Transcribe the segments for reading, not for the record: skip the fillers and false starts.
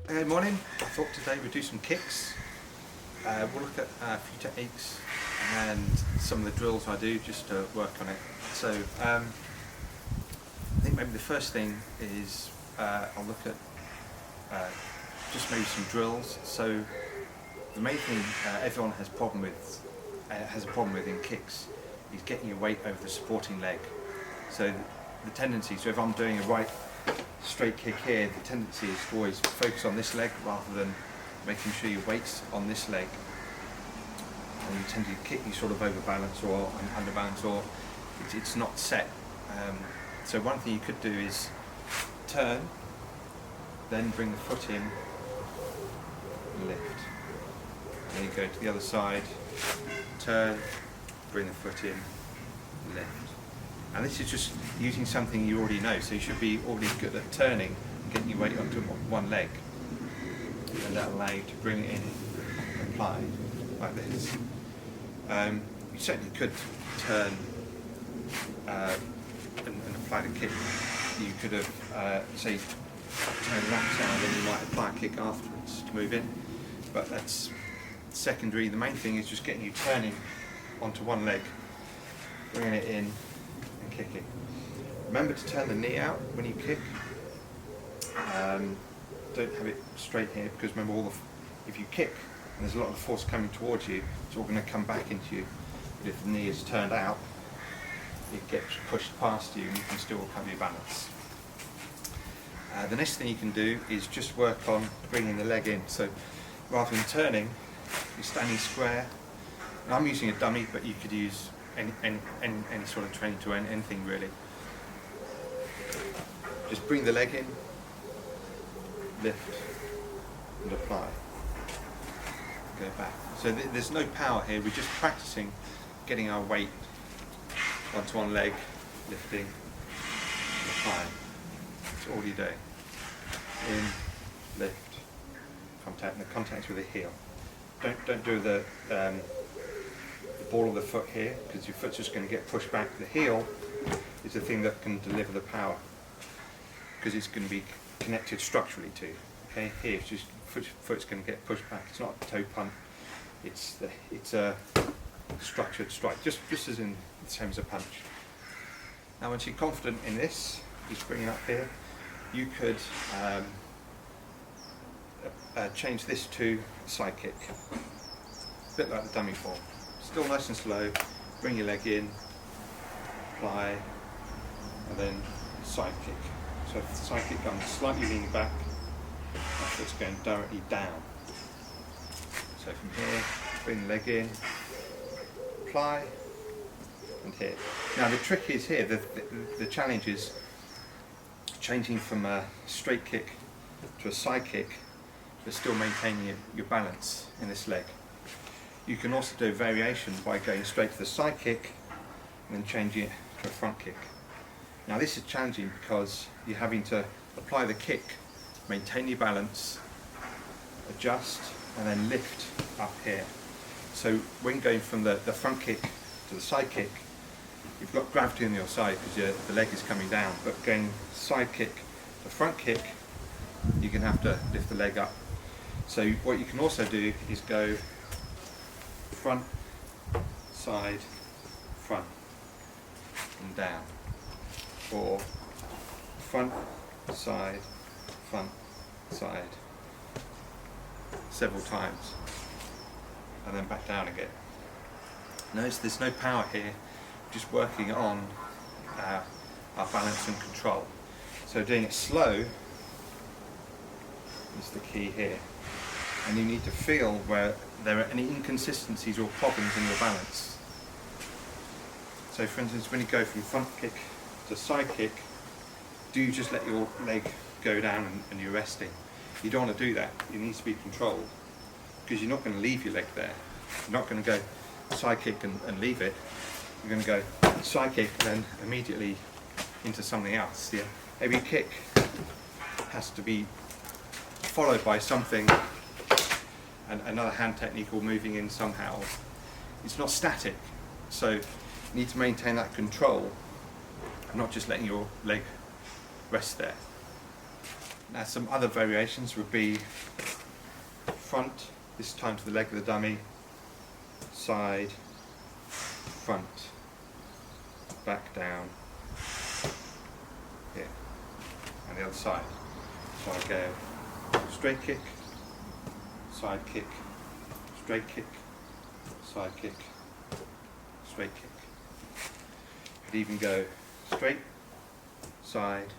Good morning. I thought today we'd do some kicks. We'll look at a few techniques and some of the drills I do just to work on it. So I think maybe the first thing is I'll look at just maybe some drills. So the main thing everyone has a problem with in kicks is getting your weight over the supporting leg. So the tendency, so if I'm doing a right straight kick here, the tendency is to always focus on this leg rather than making sure your weight's on this leg. And you tend to kick you sort of overbalance or underbalance, or it's not set. So one thing you could do is turn, then bring the foot in, lift. Then you go to the other side, turn, bring the foot in, lift. And this is just using something you already know, so you should be already good at turning and getting your weight onto one leg. And that'll allow you to bring it in and apply like this. You certainly could turn and apply the kick. You could have, say, turned that side and you might apply a kick afterwards to move in, but that's secondary. The main thing is just getting you turning onto one leg, bringing it in, kicking. Remember to turn the knee out when you kick. Don't have it straight here, because remember, if you kick and there's a lot of force coming towards you, it's all going to come back into you. But if the knee is turned out, it gets pushed past you and you can still recover your balance. The next thing you can do is just work on bringing the leg in. So rather than turning, you're standing square. And I'm using a dummy, but you could use any sort of training to anything really. Just bring the leg in, lift and apply. Go back. So there's no power here, we're just practicing getting our weight onto one leg, lifting, and applying. That's all you're doing. In, lift, contact, and the contact's with the heel. Don't do the ball of the foot here, because your foot's just going to get pushed back. The heel is the thing that can deliver the power, because it's going to be connected structurally to. Okay, here it's just foot's going to get pushed back. It's not a toe punt. It's a structured strike, just as in the same as a punch. Now, once you're confident in this, just bring it up here. You could change this to side kick, a bit like the dummy form. Still nice and slow, bring your leg in, apply, and then side kick. So if the side kick comes slightly leaning back, my foot's going directly down. So from here, bring the leg in, apply, and hit. Now the trick is here, the challenge is changing from a straight kick to a side kick, but still maintaining your balance in this leg. You can also do a variation by going straight to the side kick and then changing it to a front kick. Now this is challenging because you're having to apply the kick, maintain your balance, adjust, and then lift up here. So when going from the front kick to the side kick, you've got gravity on your side because the leg is coming down, but going side kick to front kick, you're going to have to lift the leg up. So what you can also do is go front, side, front, and down, or front, side, several times, and then back down again. Notice there's no power here, just working on our balance and control. So doing it slow is the key here. And you need to feel where there are any inconsistencies or problems in your balance. So for instance, when you go from front kick to side kick, do you just let your leg go down and you're resting? You don't want to do that. It needs to be controlled, because you're not going to leave your leg there. You're not going to go side kick and leave it. You're going to go side kick and then immediately into something else. Yeah? Every kick has to be followed by something, and another hand technique or moving in somehow. It's not static, so you need to maintain that control and not just letting your leg rest there. Now some other variations would be front, this time to the leg of the dummy, side, front, back down, here, and the other side. So I go straight kick, side kick, straight kick, side kick, straight kick. Could even go straight, side,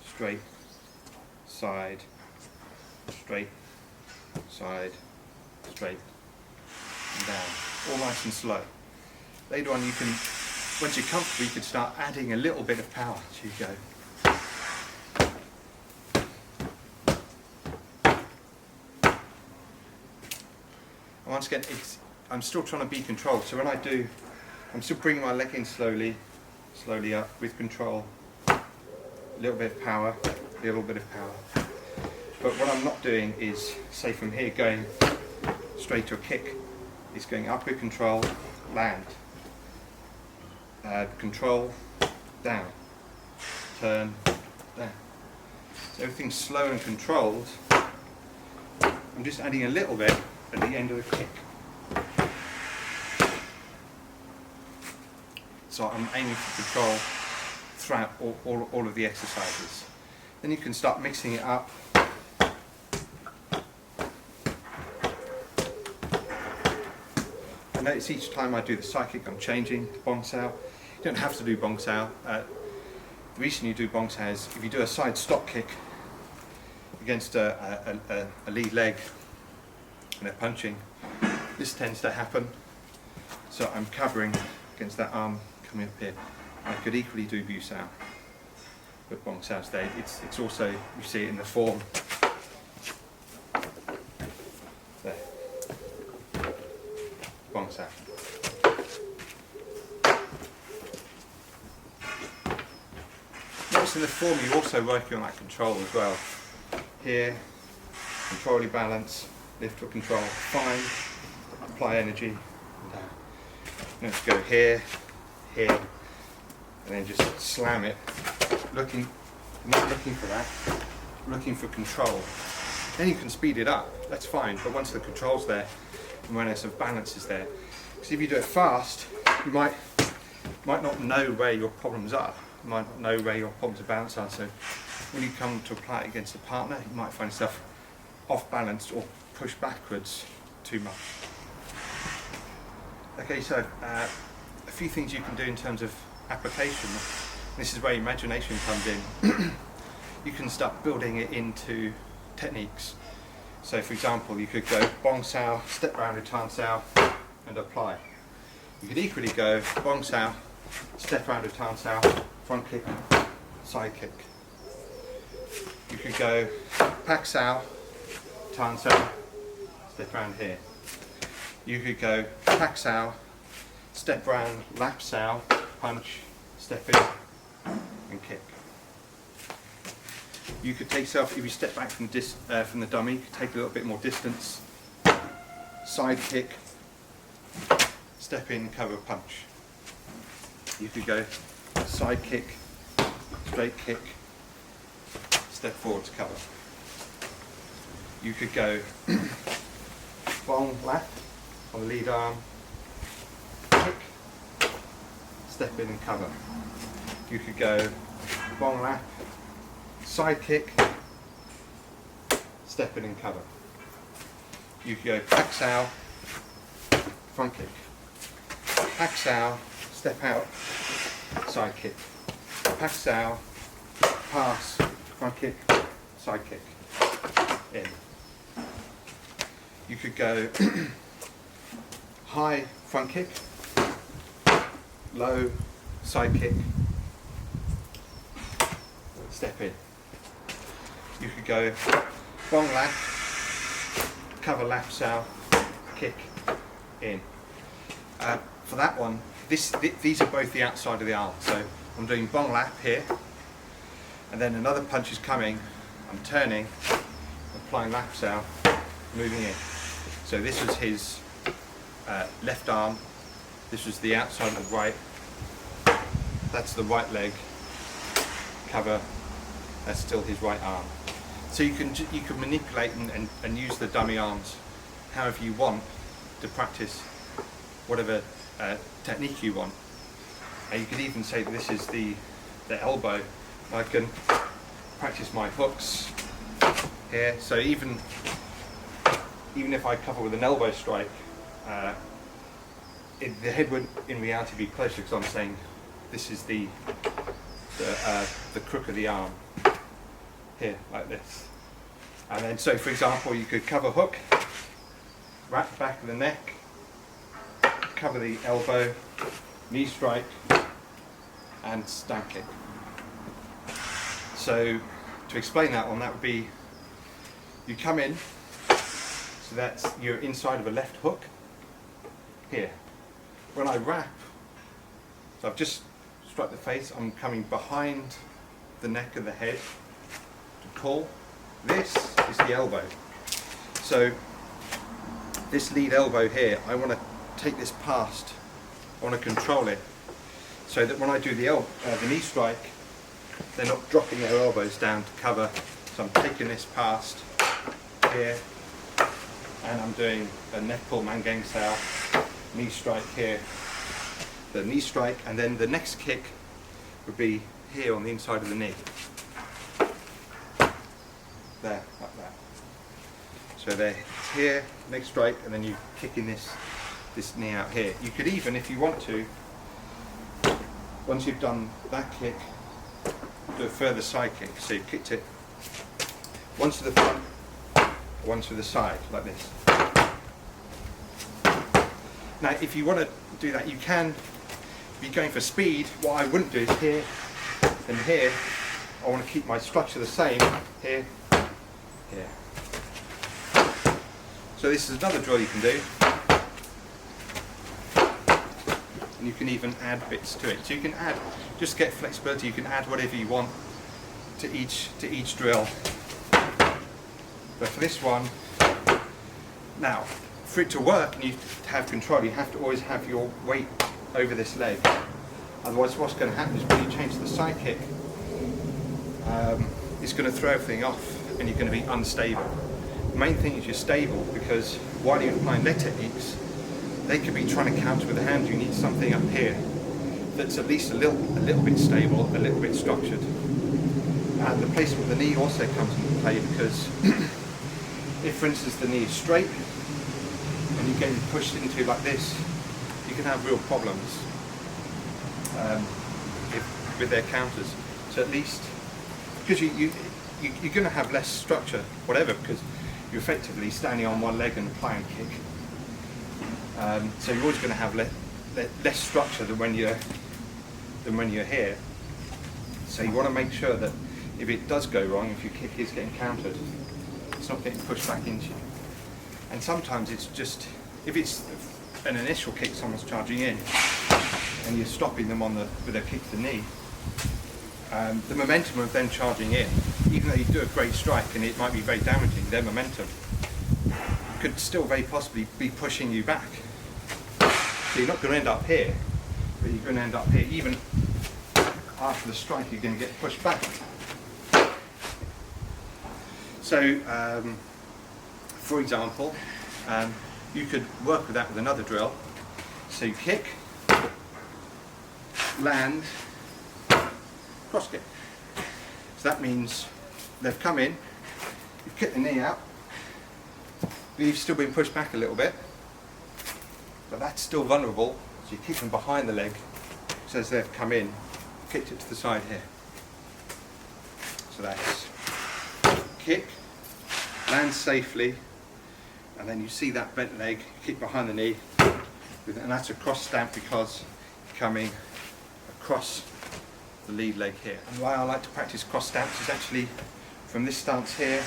straight, side, straight, side, straight, and down. All nice and slow. Later on you can, once you're comfortable, you can start adding a little bit of power as you go. And once again, I'm still trying to be controlled, so when I do, I'm still bringing my leg in slowly up with control, a little bit of power, a little bit of power. But what I'm not doing is, say from here going straight to a kick, is going up with control, land, control, down, turn, down. So everything's slow and controlled. I'm just adding a little bit at the end of the kick. So I'm aiming for control throughout all of the exercises. Then you can start mixing it up. I notice each time I do the side kick I'm changing to bong sao. You don't have to do bong sao. The reason you do bong sao is if you do a side stop kick against a lead leg and they're punching, this tends to happen. So I'm covering against that arm coming up here. I could equally do bu sao, but bong sao stayed. It's also, you see it in the form. There. Bong sao. Notice in the form you're also working on that control as well. Here, control your balance, lift for control, find, apply energy, and down. Let's go here, here, and then just slam it, not looking for that, looking for control. Then you can speed it up, that's fine, but once the control's there, and when there's some balance is there, because if you do it fast, you might not know where your problems are, you might not know where your problems of balance are, so when you come to apply it against a partner, you might find yourself off balance or pushed backwards too much. Okay, so a few things you can do in terms of application. This is where imagination comes in. You can start building it into techniques. So for example, you could go bong sao, step round return sao, and apply. You could equally go bong sao, step round return sao, front kick, side kick. You could go pak sao, turn sao, step round here. You could go pak sao, step round, lap sao, punch, step in, and kick. You could take yourself, if you step back from the dummy, you could take a little bit more distance, side kick, step in, cover, punch. You could go side kick, straight kick, step forward to cover. You could go bong lap on the lead arm, kick, step in and cover. You could go bong lap, side kick, step in and cover. You could go pak sao, front kick, pak sao, step out, side kick, pak sao, pass, front kick, side kick, in. You could go high front kick, low side kick, step in. You could go bong lap, cover lap sao, kick, in. For that one, these are both the outside of the arm. So I'm doing bong lap here, and then another punch is coming, I'm turning, applying lap sao, moving in. So this was his left arm, this was the outside of the right, that's the right leg, cover, that's still his right arm. So you can manipulate and use the dummy arms however you want to practice whatever technique you want. And you could even say that this is the elbow. I can practice my hooks here. So even if I cover with an elbow strike, the head would in reality be closer, because I'm saying this is the crook of the arm here, like this. And then, so for example, you could cover hook, wrap the back of the neck, cover the elbow, knee strike, and stand kick. So to explain that one, that would be, you come in, so that's, you're inside of a left hook here. When I wrap, so I've just struck the face, I'm coming behind the neck of the head to pull. This is the elbow. So this lead elbow here, I want to take this past, I want to control it, so that when I do the knee strike, they're not dropping their elbows down to cover. So I'm taking this past here, and I'm doing a neck pull mangang sao, knee strike here, the knee strike, and then the next kick would be here on the inside of the knee. There, like that. So they're here, next strike, and then you kicking this knee out here. You could even, if you want to, once you've done that kick, do a further side kick. So you've kicked it once to the front, once to the side, like this. Now, if you want to do that, you can. If you're going for speed, what I wouldn't do is here and here. I want to keep my structure the same. Here, here. So this is another drill you can do. And you can even add bits to it. So you can add, just get flexibility, you can add whatever you want to each drill. But for this one, now, for it to work and you have control, you have to always have your weight over this leg. Otherwise what's going to happen is when you change the side kick, it's going to throw everything off and you're going to be unstable. The main thing is you're stable, because while you're applying leg techniques, they could be trying to counter with the hand. You need something up here that's at least a little bit stable, a little bit structured. And the placement of the knee also comes into play, because if, for instance, the knee is straight and you're getting pushed into like this, you can have real problems with their counters. So at least, because you're going to have less structure, whatever, because you're effectively standing on one leg and applying a kick. So you're always going to have less structure than when you're here. So you want to make sure that if it does go wrong, if your kick is getting countered, it's not getting pushed back into you. And sometimes it's just, if it's an initial kick, someone's charging in, and you're stopping them with a kick to the knee, the momentum of them charging in, even though you do a great strike and it might be very damaging, their momentum could still very possibly be pushing you back. So you're not going to end up here, but you're going to end up here. Even after the strike, you're going to get pushed back. So, for example, you could work with that with another drill. So you kick, land, cross kick. So that means they've come in, you've kicked the knee out, but you've still been pushed back a little bit, but that's still vulnerable, so you keep them behind the leg, so as they've come in, kicked it to the side here. So that's kick, land safely, and then you see that bent leg, kick behind the knee, and that's a cross stamp because you're coming across the lead leg here. And why I like to practice cross stamps is actually from this stance here,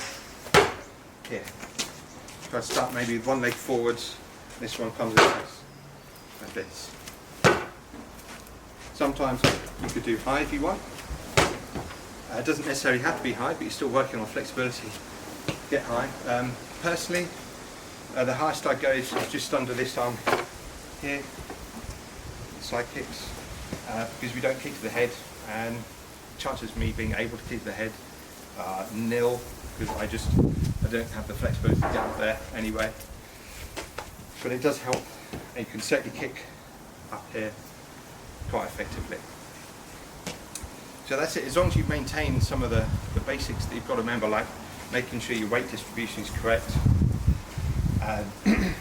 here. So I start maybe with one leg forwards, this one comes across, like this. Sometimes you could do high if you want. It doesn't necessarily have to be high, but you're still working on flexibility. Get high. Personally, the highest I go is just under this arm here, side kicks, because we don't kick to the head, and chances of me being able to kick to the head nil, because I don't have the flexibility to get up there anyway. But it does help, and you can certainly kick up here quite effectively. So that's it. As long as you maintain some of the basics that you've got to remember, like making sure your weight distribution is correct,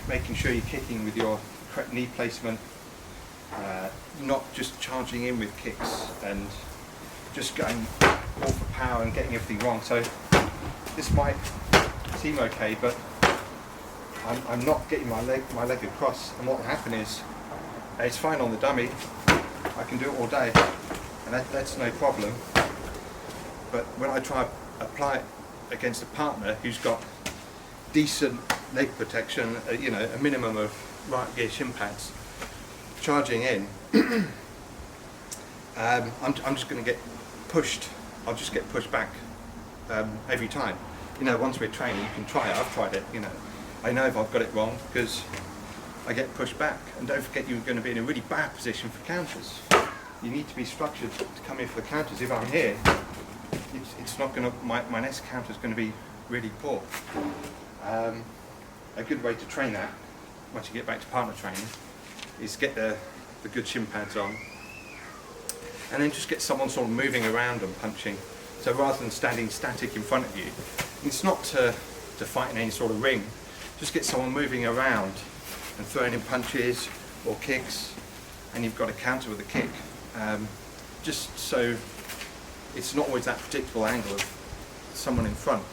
making sure you're kicking with your correct knee placement, not just charging in with kicks and just going all for power and getting everything wrong. So this might seem okay, but I'm not getting my leg across, and what will happen is it's fine on the dummy. I can do it all day, and that's no problem. But when I try to apply it against a partner who's got decent leg protection, you know, a minimum of right gear shin pads, charging in, I'm just going to get pushed. I'll just get pushed back every time. You know, once we're training, you can try it. I've tried it. You know, I know if I've got it wrong because I get pushed back. And don't forget, you're going to be in a really bad position for counters. You need to be structured to come in for the counters. If I'm here, it's not going to. My next counter is going to be really poor. A good way to train that, once you get back to partner training, is get the good shin pads on, and then just get someone sort of moving around and punching. So rather than standing static in front of you, it's not to fight in any sort of ring. Just get someone moving around and throwing in punches or kicks, and you've got to counter with a kick. Just so it's not always that predictable angle of someone in front.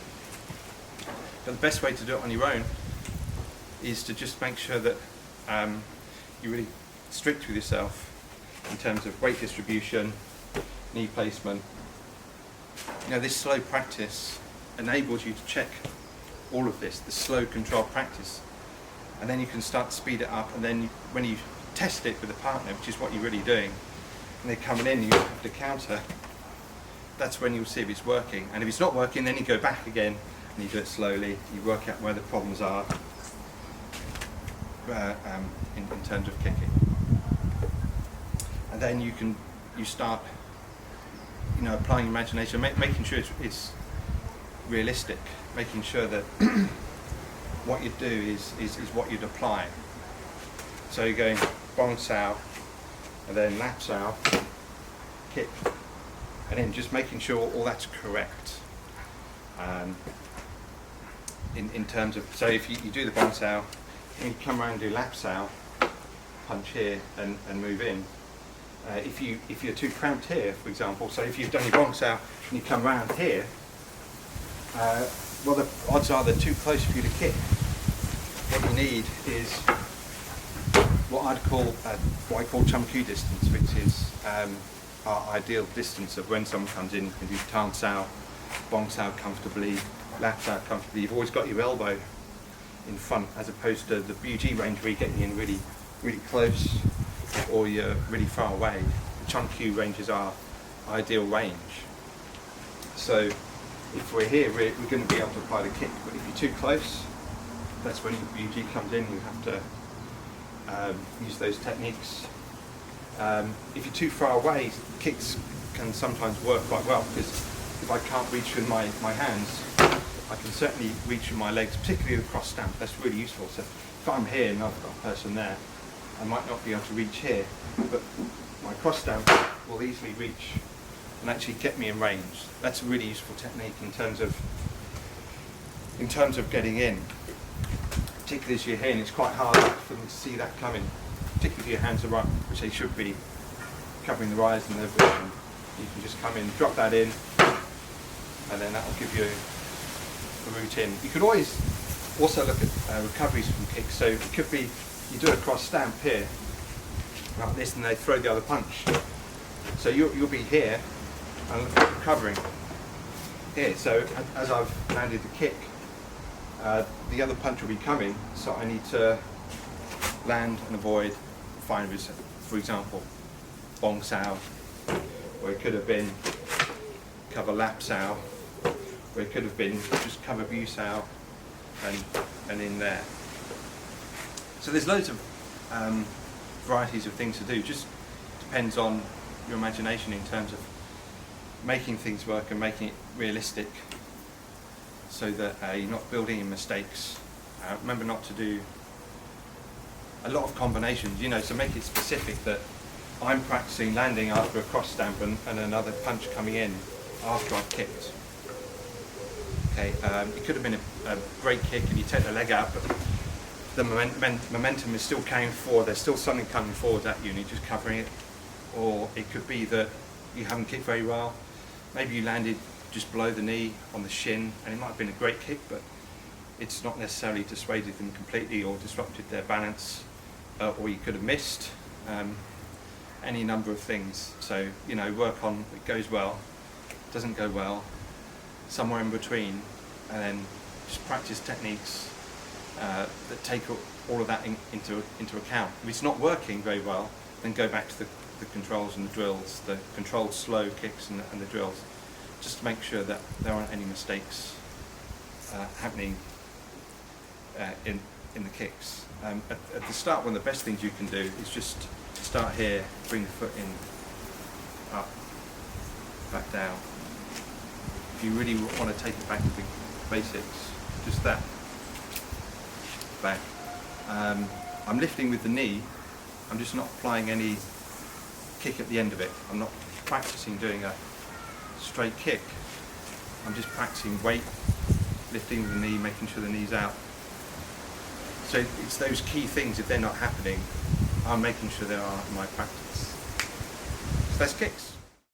But the best way to do it on your own is to just make sure that you're really strict with yourself in terms of weight distribution, knee placement. You know, this slow practice enables you to check all of this, the slow controlled practice, and then you can start to speed it up, and then when you test it with a partner, which is what you're really doing, and they're coming in and you have to counter, that's when you'll see if it's working. And if it's not working, then you go back again and you do it slowly, you work out where the problems are in terms of kicking. And then you start, you know, applying imagination, making sure it's realistic, making sure that what you do is what you'd apply. So you're going bong sao, and then lap sao, kick, and then just making sure all that's correct. In terms of, so if you do the bong sao, and you come around and do lap sao, punch here and move in. If you're too cramped here, for example, so if you've done your bong sao and you come around here, well, the odds are they're too close for you to kick. What you need is what I call Chun distance, which is our ideal distance of when someone comes in. You can do tan sao, bong sao comfortably, lap sao comfortably. You've always got your elbow in front, as opposed to the BG range where you're getting in really, really close, or you're really far away. The Chun range is our ideal range. So if we're here, we're going to be able to apply the kick, but if you're too close, that's when the BG comes in. You have to use those techniques. If you're too far away, kicks can sometimes work quite well, because if I can't reach with my hands, I can certainly reach with my legs, particularly the cross stamp. That's really useful. So if I'm here and I've got a person there, I might not be able to reach here, but my cross stamp will easily reach and actually get me in range. That's a really useful technique in terms of getting in. Particularly as you're here, and it's quite hard for them to see that coming. Particularly if your hands are up, which they should be, covering the rise and the version. You can just come in, drop that in, and then that will give you a route in. You could always also look at recoveries from kicks. So it could be you do a cross stamp here, like this, and they throw the other punch. So you'll be here and recovering here. So as I've landed the kick, the other punch will be coming, so I need to land and avoid finders, for example, bong sao, or it could have been cover lap sao, or it could have been just cover view sao, and in there. So there's loads of varieties of things to do. Just depends on your imagination in terms of making things work and making it realistic, so that you're not building in mistakes. Remember not to do a lot of combinations, so make it specific that I'm practicing landing after a cross stamp and another punch coming in after I've kicked. Okay, it could have been a great kick and you take the leg out, but the momentum is still carrying forward, there's still something coming forward at you and you're just covering it. Or it could be that you haven't kicked very well. Maybe you landed just below the knee on the shin, and it might have been a great kick, but it's not necessarily dissuaded them completely or disrupted their balance, or you could have missed any number of things. So, work on it goes well, doesn't go well, somewhere in between, and then just practice techniques that take all of that into account. If it's not working very well, then go back to the controls and the drills, the controlled slow kicks and the drills, just to make sure that there aren't any mistakes happening in the kicks. At the start, one of the best things you can do is just start here, bring the foot in, up, back down. If you really want to take it back to the basics, just that, back. I'm lifting with the knee, I'm just not applying any kick at the end of it. I'm not practicing doing a straight kick. I'm just practicing weight, lifting with the knee, making sure the knee's out. So it's those key things, if they're not happening, I'm making sure they are in my practice. So that's kicks.